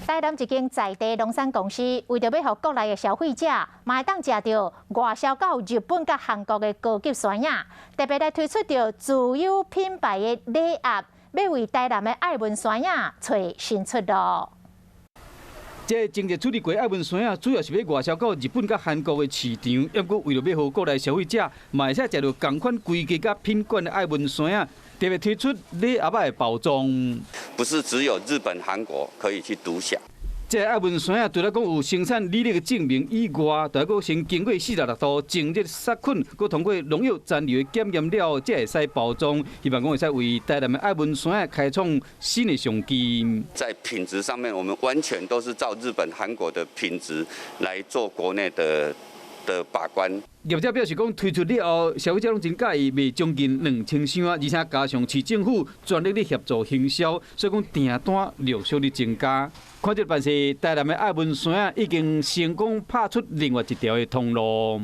台南一间在地农产公司，为着要让国内的消费者嘛会当食到外销到日本甲韩国的高级酸野，特别来推出着自有品牌的礼盒，要为台南的爱文酸野找新出路。这正日处理过爱文酸野，主要是要外销到日本甲韩国的市场，要过为了要让国内消费者嘛会使食到同款规格甲品管的爱文酸野，特别推出礼盒的包装。不是只有日本、韩国可以去独享。这爱文酸野除了讲有生产履历的证明以外，还佫先经过46度静热杀菌，佫通过农药残留的检验了，才会使包装。希望讲会使为台南的爱文酸野开创新的商机。在品质上面，我们完全都是照日本、韩国的品质来做国内的把关。业者表示讲，推出了后，消费者拢真介意，卖将近2000箱，而且加上市政府全力协助行销，所以讲订单陆续的增加。看这办事，台南的爱文酸野已经成功拍出另外一条的通路。